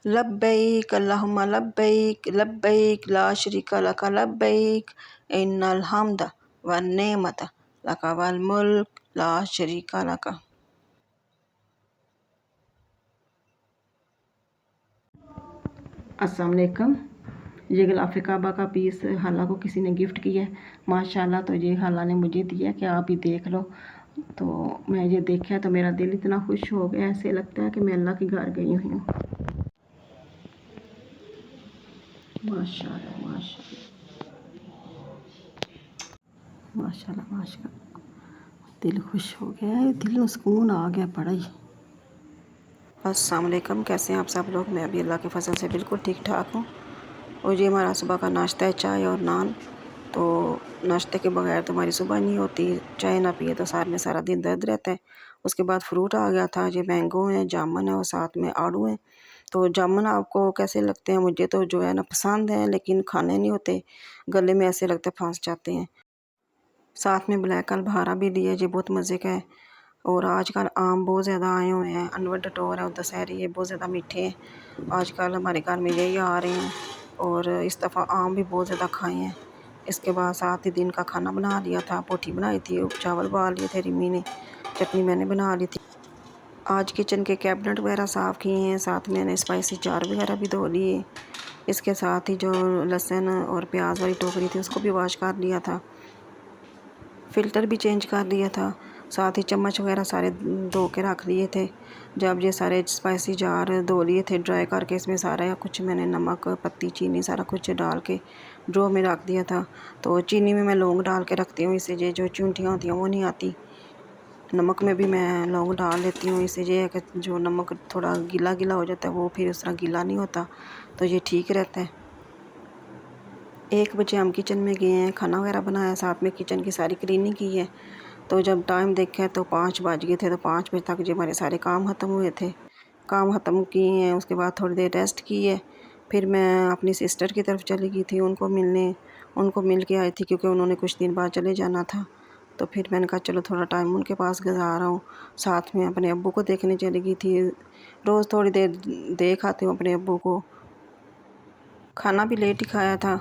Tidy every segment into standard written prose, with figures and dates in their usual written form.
लब्बैक अल्लाहुम्मा लब्बैक लब्बैक ला शरीका लक लब्बैक इन्नल हम्द वन नेमत लक वल मुल्क ला शरीका लक। अस्सलाम वालेकुम। ये गिलाफ़ काबा का पीस हाला को किसी ने गिफ्ट किया है माशाल्लाह। तो ये हाला ने मुझे दिया कि आप ही देख लो। तो मैं ये देखा तो मेरा दिल इतना खुश हो गया, ऐसे लगता है कि मैं अल्लाह के घर गई हुई हूँ। माशाल्लाह माशाल्लाह माशाल्लाह माशाल्लाह, दिल खुश हो गया है, दिल में सुकून आ गया बड़ा ही। अस्सलाम वालेकुम, कैसे हैं आप सब लोग। मैं अभी अल्लाह के फजल से बिल्कुल ठीक ठाक हूँ। और ये हमारा सुबह का नाश्ता है, चाय और नान। तो नाश्ते के बगैर तो हमारी सुबह नहीं होती, चाय ना पिए तो सार में सारा दिन दर्द रहता है। उसके बाद फ्रूट आ गया था, ये मैंगो है, जामुन है और साथ में आड़ू है। तो जामुन आपको कैसे लगते हैं? मुझे तो जो है ना पसंद है, लेकिन खाने नहीं होते, गले में ऐसे लगता है फंस जाते हैं। साथ में ब्लैक अलबहारा भी दिया, ये बहुत मज़े का है। और आजकल आम बहुत ज़्यादा आए हुए हैं, अनवर टटोर और दशहरी, ये बहुत ज़्यादा मीठे हैं। आजकल हमारे घर में यही आ रहे हैं और इस दफ़ा आम भी बहुत ज़्यादा खाए हैं। इसके बाद साथ ही दिन का खाना बना लिया था, पोठी बनाई थी, चावल उबाल लिए थे रिमी ने, चटनी मैंने बना ली थी। आज किचन के कैबिनेट वगैरह साफ़ किए हैं, साथ में मैंने स्पाइसी जार वगैरह भी धो लिए। इसके साथ ही जो लहसुन और प्याज वाली टोकरी थी उसको भी वॉश कर लिया था, फ़िल्टर भी चेंज कर दिया था। साथ ही चम्मच वगैरह सारे धो के रख लिए थे। जब ये सारे स्पाइसी जार धो लिए थे ड्राई करके, इसमें सारा कुछ मैंने नमक, पत्ती, चीनी सारा कुछ डाल के ड्रो में रख दिया था। तो चीनी में मैं लौंग डाल के रखती हूँ, इससे ये जो चूंटियाँ होती हैं वो नहीं आती। नमक में भी मैं लौंग डाल लेती हूँ, इससे ये है कि जो नमक थोड़ा गीला गीला हो जाता है वो फिर उस तरह गीला नहीं होता, तो ये ठीक रहता है। 1 बजे हम किचन में गए हैं, खाना वगैरह बनाया, साथ में किचन की सारी क्लीनिंग की है। तो जब टाइम देखा तो 5 बज गए थे। तो 5 बजे तक जो हमारे सारे काम ख़त्म हुए थे, काम ख़त्म किए हैं। उसके बाद थोड़ी देर रेस्ट की है। फिर मैं अपनी सिस्टर की तरफ चली गई थी उनको मिलने, उनको मिल के आई थी क्योंकि उन्होंने कुछ दिन बाद चले जाना था। तो फिर मैंने कहा चलो थोड़ा टाइम उनके पास गुजारा हूँ। साथ में अपने अब्बू को देखने चली गई थी, रोज़ थोड़ी देर देख आती हूँ अपने अब्बू को। खाना भी लेट ही खाया था।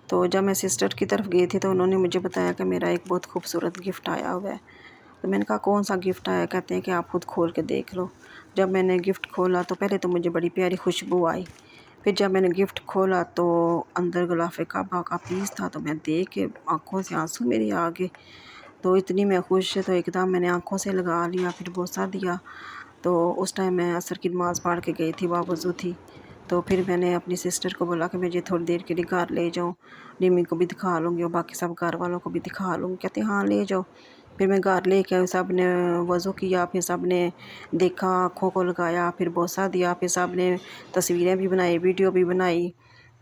तो जब मैं सिस्टर की तरफ गई थी तो उन्होंने मुझे बताया कि मेरा एक बहुत खूबसूरत गिफ्ट आया हुआ है। तो मैंने कहा कौन सा गिफ्ट आया? कहते हैं कि आप खुद खोल के देख लो। जब मैंने गिफ्ट खोला तो पहले तो मुझे बड़ी प्यारी खुशबू आई। फिर जब मैंने गिफ्ट खोला तो अंदर गुलाफ़े काबा का पीस था। तो मैं देख के आंखों से आंसू मेरे आ गए। तो इतनी मैं खुश, तो एकदम मैंने आंखों से लगा लिया, फिर बोसा दिया। तो उस टाइम मैं असर की नमाज़ पढ़ के गई थी, वावज़ू थी। तो फिर मैंने अपनी सिस्टर को बोला कि मुझे थोड़ी देर के लिए घर ले जाओ, रिमी को भी दिखा लूँगी और बाकी सब घर वालों को भी दिखा लूँगी। कहते हाँ ले जाओ। फिर मैं घर लेके आई, सब ने वज़ू किया, फिर सब ने देखा, आँखों को लगाया, फिर बोसा दिया, फिर सब ने तस्वीरें भी बनाई, वीडियो भी बनाई।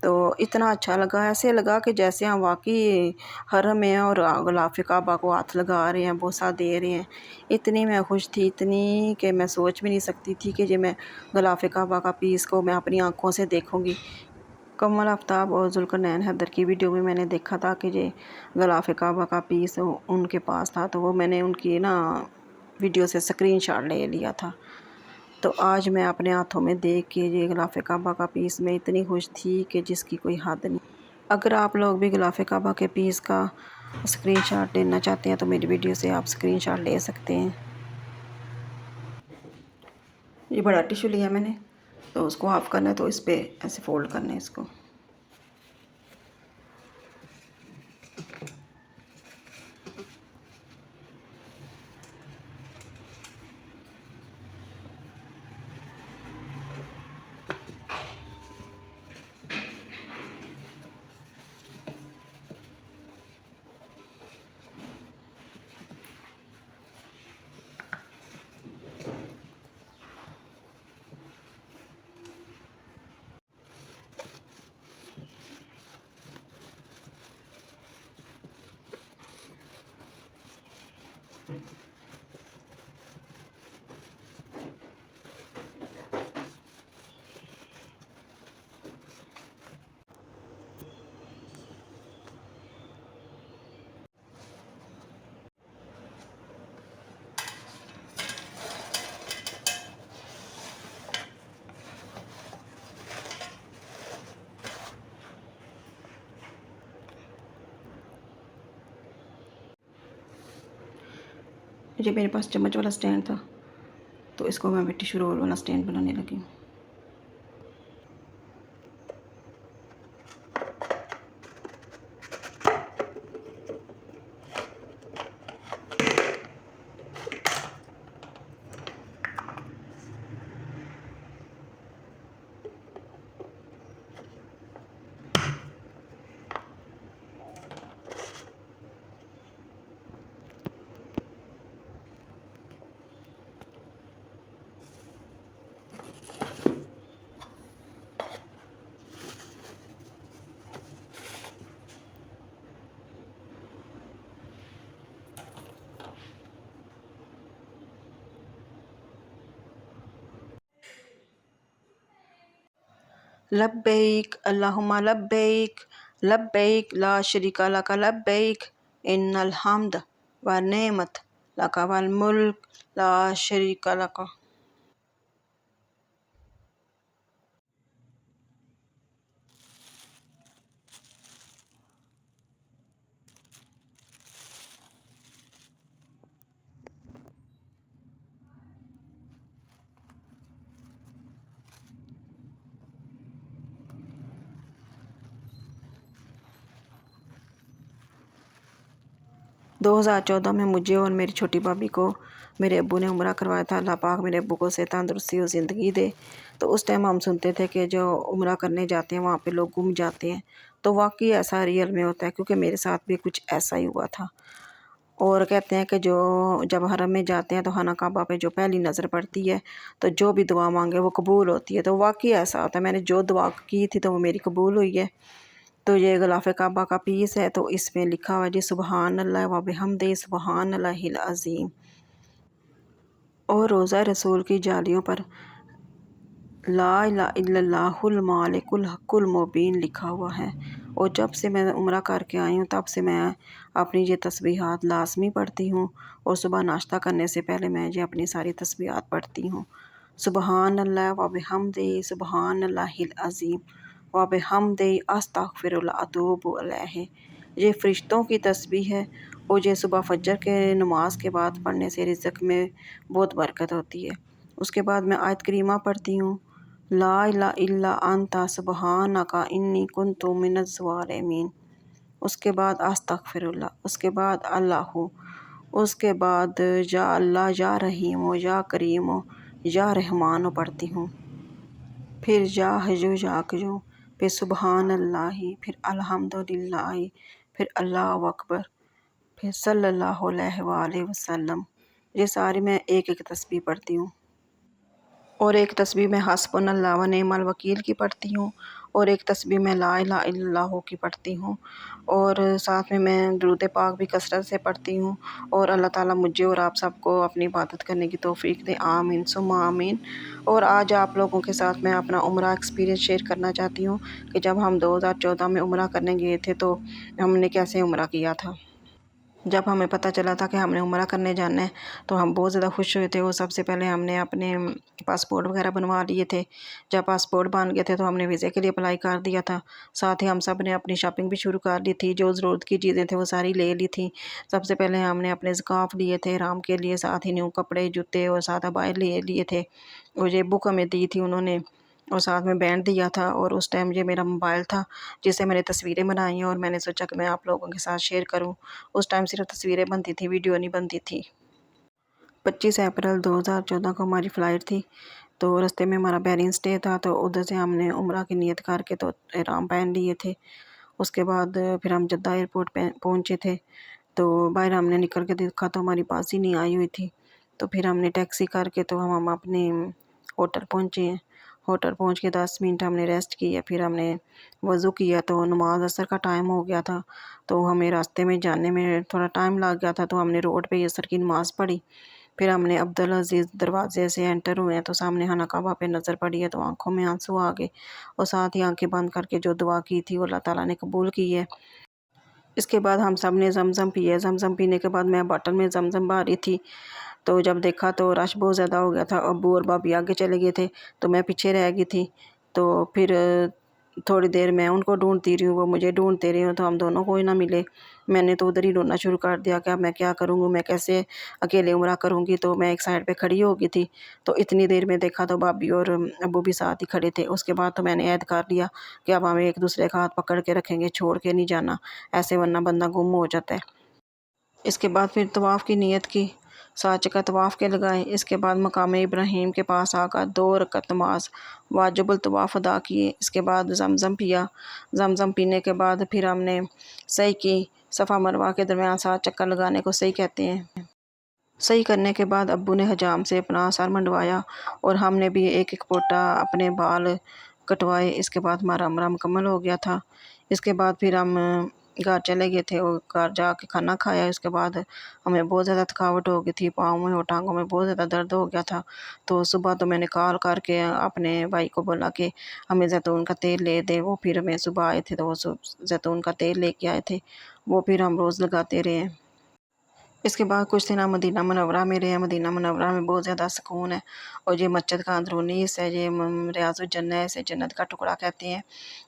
तो इतना अच्छा लगा, ऐसे लगा कि जैसे हम वाकई हरम में और ग़िलाफ़े काबा को हाथ लगा रहे हैं, बोसा दे रहे हैं। इतनी मैं खुश थी, इतनी कि मैं सोच भी नहीं सकती थी कि ये मैं ग़िलाफ़े काबा का पीस को मैं अपनी आँखों से देखूँगी। कमल आफ्ताब और ज़ुल्करनैन हैदर की वीडियो में मैंने देखा था कि ये ग़िलाफ़े काबा का पीस उनके पास था, तो वो मैंने उनकी ना वीडियो से स्क्रीनशॉट ले लिया था। तो आज मैं अपने हाथों में देख के ये ग़िलाफ़े काबा का पीस मैं इतनी खुश थी कि जिसकी कोई हद नहीं। अगर आप लोग भी ग़िलाफ़े काबा के पीस का स्क्रीनशॉट लेना चाहते हैं तो मेरी वीडियो से आप स्क्रीनशॉट ले सकते हैं। ये बड़ा टिश्यू लिया मैंने, तो उसको हाफ़ करना है, तो इस पे ऐसे फोल्ड करना है इसको। ये मेरे पास चम्मच वाला स्टैंड था, तो इसको मैं टिश्यू रोल वाला स्टैंड बनाने लगी हूँ। लब्बैक अल्लाहुम्मा लब्बैक लब्बैक ला शरीका लक लब्बैक इन्नल हम्द व नेमत लक वल मुल्क ला शरीका लक। 2014 में मुझे और मेरी छोटी भाभी को मेरे अब्बू ने उम्रा करवाया था। अल्लाह पाक मेरे अब्बू को सेहत तंदुरुस्ती और ज़िंदगी दे। तो उस टाइम हम सुनते थे कि जो उम्रा करने जाते हैं वहाँ पे लोग गुम जाते हैं, तो वाकई ऐसा रियल में होता है, क्योंकि मेरे साथ भी कुछ ऐसा ही हुआ था। और कहते हैं कि जो जब हरम में जाते हैं तो खाना काबा पे जो पहली नज़र पड़ती है तो जो भी दुआ मांगे वो कबूल होती है। तो वाकई ऐसा होता है, मैंने जो दुआ की थी तो वो मेरी कबूल हुई है। तो ये ग़िलाफ़े काबा का पीस है, तो इसमें लिखा हुआ है जी सुबहान अल्लाह व बिहम्दिही सुबहान अल्लाहिल अज़ीम। और रोज़ा रसूल की जालियों पर ला इलाहा इल्लल्लाहुल मालिकुल हक़्क़ुल मुबीन लिखा हुआ है। और जब से मैं उम्रा करके आई हूँ तब से मैं अपनी ये तस्बीहात लाज़मी पढ़ती हूँ। और सुबह नाश्ता करने से पहले मैं ये अपनी सारी तस्बीहात पढ़ती हूँ। सुबहान अल्लाह व बिहम्दिही सुबहान अल्लाहिल अज़ीम व बिहम्दिही अस्तग़फिरुल्लाह अतूबु अलैहि। ये फ़रिश्तों की तस्बीह है और ये सुबह फजर के नमाज के बाद पढ़ने से रिज़्क़ में बहुत बरकत होती है। उसके बाद मैं आयत करीमा पढ़ती हूँ, ला इलाहा इल्ला अंता सुबहानका इन्नी कुन्तु मिनज़ ज़ालिमीन। उसके बाद अस्तग़फिरुल्लाह, उसके बाद अल्लाहु, उसके बाद या अल्लाह या रहीम या करीम या रहमान पढ़ती हूँ। फिर या हय्यु या क़य्यूम, फिर सुबहान अल्लाहि, फिर अल्हम्दुलिल्लाहि, फिर अल्लाहु अकबर, फिर सल्लल्लाहु अलैहि वसल्लम। ये सारी मैं एक एक तस्बीह पढ़ती हूँ। और एक तस्बीह मैं हस्बुनल्लाह व निअमल वकील की पढ़ती हूँ। और एक तस्बीह मैं ला इलाहा इल्लल्लाहु की पढ़ती हूँ। और साथ में मैं दुरूद पाक भी कसरत से पढ़ती हूँ। और अल्लाह ताला मुझे और आप सबको अपनी इबादत करने की तौफ़ीक दे, आमीन सुम्मा आमीन। और आज आप लोगों के साथ मैं अपना उम्रा एक्सपीरियंस शेयर करना चाहती हूँ कि जब हम 2014 में उम्रा करने गए थे तो हमने कैसे उम्रा किया था। जब हमें पता चला था कि हमने उम्रा करने जाना है तो हम बहुत ज़्यादा खुश हुए थे। और सबसे पहले हमने अपने पासपोर्ट वगैरह बनवा लिए थे। जब पासपोर्ट बन गए थे तो हमने वीज़े के लिए अप्लाई कर दिया था। साथ ही हम सब ने अपनी शॉपिंग भी शुरू कर ली थी। जो ज़रूरत की चीज़ें थी वो सारी ले ली थी। सबसे पहले हमने अपने ज़काफ़ लिए थे राम के लिए, साथ ही न्यू कपड़े, जूते और साथ अबाए ले लिए थे। और ये बुक हमें दी थी उन्होंने, और साथ में बैंड दिया था। और उस टाइम ये मेरा मोबाइल था जिससे मैंने तस्वीरें बनाई हैं और मैंने सोचा कि मैं आप लोगों के साथ शेयर करूं। उस टाइम सिर्फ तस्वीरें बनती थी, वीडियो नहीं बनती थी। 25 अप्रैल 2014 को हमारी फ़्लाइट थी। तो रास्ते में हमारा बहरीन स्टे था, तो उधर से हमने उम्रा की नीयत करके तो एहराम पहन लिए थे। उसके बाद फिर हम जद्दा एयरपोर्ट पे पहुँचे थे। तो बाहर हमने निकल के देखा तो हमारी पास ही नहीं आई हुई थी। तो फिर हमने टैक्सी करके तो हम अपने होटल पहुँचे हैं। होटल पहुँच के 10 मिनट हमने रेस्ट किया, फिर हमने वज़ू किया तो नमाज असर का टाइम हो गया था। तो हमें रास्ते में जाने में थोड़ा टाइम लग गया था, तो हमने रोड पे असर की नमाज़ पढ़ी। फिर हमने अब्दुल अज़ीज़ दरवाज़े से एंटर हुए हैं तो सामने खाना काबा पे नज़र पड़ी है, तो आँखों में आंसू आ गए। और साथ ही आंखें बंद करके जो दुआ की थी वो अल्लाह ताला ने कबूल की है। इसके बाद हम सब ने ज़मज़म पिया। ज़मज़म पीने के बाद मैं बॉटल में ज़मज़म भर रही थी, तो जब देखा तो रश बहुत ज़्यादा हो गया था। अब्बू और भाभी आगे चले गए थे तो मैं पीछे रह गई थी। तो फिर थोड़ी देर मैं उनको ढूँढती रही हूँ, वो मुझे ढूँढते रहे, तो हम दोनों को ही ना मिले। मैंने तो उधर ही रोना शुरू कर दिया कि अब मैं क्या करूँगी, मैं कैसे अकेले उम्रा करूँगी। तो मैं एक साइड पे खड़ी हो गई थी, तो इतनी देर में देखा तो भाभी और अब्बू भी साथ ही खड़े थे। उसके बाद तो मैंने ऐद कर लिया कि अब हम एक दूसरे का हाथ पकड़ के रखेंगे, छोड़ के नहीं जाना, ऐसे वरना बंदा गुम हो जाता है। इसके बाद फिर तवाफ़ की नीयत की, 7 चक्कर तवाफ़ के लगाए। इसके बाद मकाम इब्राहीम के पास आकर 2 रकअत नमाज़ वाजिबुल तवाफ़ अदा किए। इसके बाद ज़मज़म पिया। ज़मज़म पीने के बाद फिर हमने सही की। सफ़ा मरवा के दरमियान 7 चक्कर लगाने को सही कहते हैं। सही करने के बाद अब्बू ने हजाम से अपना सर मंडवाया और हमने भी एक-एक पोटा अपने बाल कटवाए। इसके बाद हमारा उम्रा मुकम्मल हो गया था। इसके बाद फिर हम घर चले गए थे और घर जाके खाना खाया। इसके बाद हमें बहुत ज़्यादा थकावट हो गई थी, पाँव में और टाँगों में बहुत ज़्यादा दर्द हो गया था। तो सुबह तो मैंने कॉल करके अपने भाई को बोला कि हमें ज़ैतून का तेल ले दे। वो फिर हमें सुबह आए थे तो वो ज़ैतून का तेल लेके आए थे। वो फिर हम रोज़ लगाते रहे। इसके बाद कुछ दिन हम मदीना मुनव्वरा में रहे। मदीना मुनव्वरा में बहुत ज़्यादा सुकून है और ये मस्जिद का अंदरूनी हिस्सा है, ये रियाज़ुल जन्नत है, इसे जन्नत का टुकड़ा कहते हैं।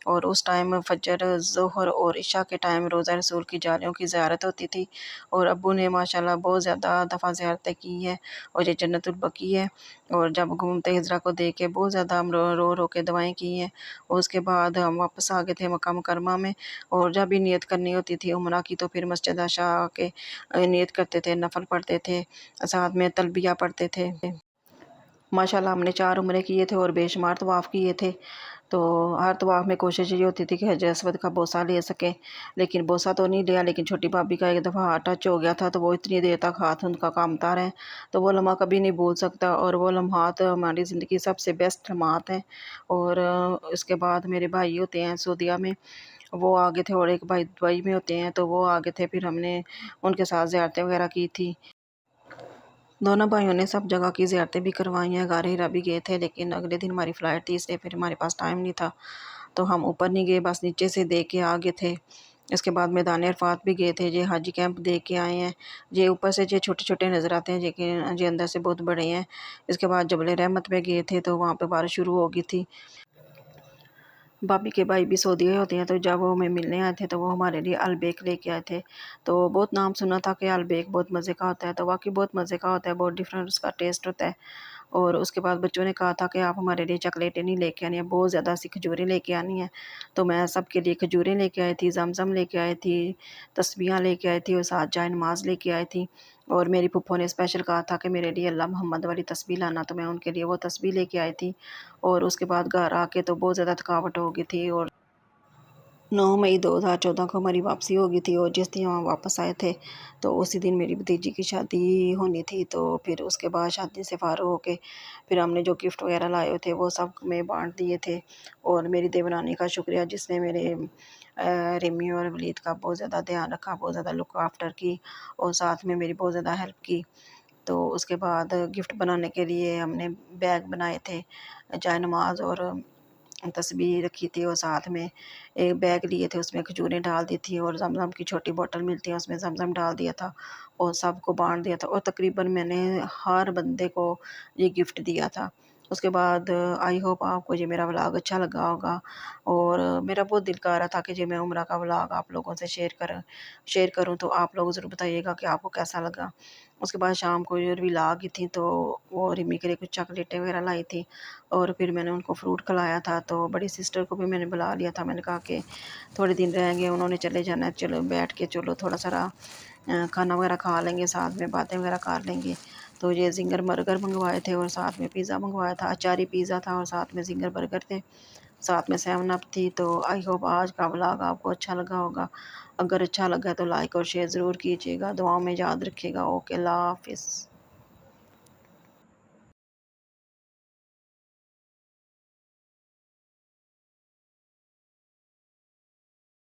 और उस टाइम फजर, ज़ोहर और इशा के टाइम रोज़ा रसूल की जालियों की ज़ियारत होती थी और अब्बू ने माशाल्लाह बहुत ज़्यादा दफ़ा ज़ियारतें की हैं और ये जन्नतुल बकी है। और जब घूमते हिजरा को देख के बहुत ज़्यादा हम रो रो रो के दुआएँ की हैं। और उसके बाद हम वापस आ गए थे मक्का मुकरमा में और जब भी नियत करनी होती थी उम्रा की तो फिर मस्जिद आशा आके नियत करते थे, नफ़ल पढ़ते थे, साथ में तलबिया पढ़ते थे। माशाल्लाह हमने 4 उम्रे किए थे और बेशुमार तवाफ़ किए थे। तो हर तवाफ़ में कोशिश ये होती थी कि हजर अस्वद का बोसा ले सकें, लेकिन बोसा तो नहीं लिया। लेकिन छोटी भाभी का एक दफ़ा हाथ टच हो गया था, तो वो इतनी देर तक हाथ उनका काँपता रहे, तो वो लम्हा कभी नहीं भूल सकता और वो लम्हात हमारी ज़िंदगी की सबसे बेस्ट लम्हात हैं। और उसके बाद मेरे भाई होते हैं सऊदीया में, वो आ गए थे और एक भाई दुबई में होते हैं, तो वो आ गए थे। फिर हमने उनके साथ ज़ियारतें वगैरह की थी। दोनों भाइयों ने सब जगह की ज़ियारतें भी करवाई हैं, गार हिरा भी गए थे, लेकिन अगले दिन हमारी फ़्लाइट थी इसलिए फिर हमारे पास टाइम नहीं था, तो हम ऊपर नहीं गए, बस नीचे से देख के आ गए थे। इसके बाद मैदान अरफ़ात भी गए थे, ये हाजी कैंप देख के आए हैं। ये ऊपर से ये छोटे-छोटे नज़र आते हैं लेकिन ये अंदर से बहुत बड़े हैं। इसके बाद जबल रहमत पे गए थे, तो वहाँ पे बारिश शुरू हो गई थी। भाभी के भाई भी सऊदी होते हैं, तो जब वो हमें मिलने आए थे तो वो हमारे लिए अलबेक लेके आए थे। तो बहुत नाम सुना था कि अलबेक बहुत मज़े का होता है, तो वाक़ई बहुत मज़े का होता है, बहुत डिफरेंट उसका टेस्ट होता है। और उसके बाद बच्चों ने कहा था कि आप हमारे लिए चॉकलेटें नहीं लेके आनी है, बहुत ज़्यादा सी खजूरें लेके आनी हैं। तो मैं सबके लिए खजूरें लेके आई थी, ज़मज़म लेके आई थी, तस्बीहां लेके आई थी और साथ जाए नमाज़ लेके आई थी। और मेरी फूफो ने स्पेशल कहा था कि मेरे लिए अल्लाह मोहम्मद वाली तस्बीह लाना, तो मैं उनके लिए वो तस्बीह लेके आई थी। और उसके बाद घर आके तो बहुत ज़्यादा थकावट हो गई थी और 9 मई 2014 को हमारी वापसी हो गई थी और जिस दिन हम वापस आए थे तो उसी दिन मेरी भतीजी की शादी होनी थी। तो फिर उसके बाद शादी से फ़ारिग़ होके फिर हमने जो गिफ्ट वगैरह लाए थे वो सब में बांट दिए थे। और मेरी देवरानी का शुक्रिया जिसने मेरे रिमी और वलीद का बहुत ज़्यादा ध्यान रखा, बहुत ज़्यादा लुक आफ्टर की और साथ में मेरी बहुत ज़्यादा हेल्प की। तो उसके बाद गिफ्ट बनाने के लिए हमने बैग बनाए थे, जायनमाज़ और तस्बीह रखी थी और साथ में एक बैग लिए थे, उसमें खजूरें डाल दी थी और ज़मज़म की छोटी बॉटल मिलती है उसमें ज़मज़म डाल दिया था और सबको बाँट दिया था और तकरीबन मैंने हर बंदे को ये गिफ्ट दिया था। उसके बाद आई होप आपको ये मेरा व्लॉग अच्छा लगा होगा और मेरा बहुत दिल कर रहा था कि ये मैं उम्रा का व्लॉग आप लोगों से शेयर करूँ, तो आप लोग ज़रूर बताइएगा कि आपको कैसा लगा। उसके बाद शाम को ये रिला आ गई थी, तो वो रिमी के लिए कुछ चॉकलेटें वगैरह लाई थी और फिर मैंने उनको फ्रूट खिलाया था। तो बड़ी सिस्टर को भी मैंने बुला लिया था, मैंने कहा कि थोड़े दिन रहेंगे, उन्होंने चले जाना है, चलो बैठ के चलो थोड़ा सारा खाना वगैरह खा लेंगे, साथ में बातें वगैरह कर लेंगे। तो ये ज़िंगर बर्गर मंगवाए थे और साथ में पिज़्ज़ा मंगवाया था, अचारी पिज़्ज़ा था और साथ में ज़िंगर बर्गर थे, साथ में 7 अप थी। तो आई होप आज का व्लॉग आपको अच्छा लगा होगा। अगर अच्छा लगा तो लाइक और शेयर ज़रूर कीजिएगा, दुआओं में याद रखिएगा। ओके, अल्लाह हाफ़िज़।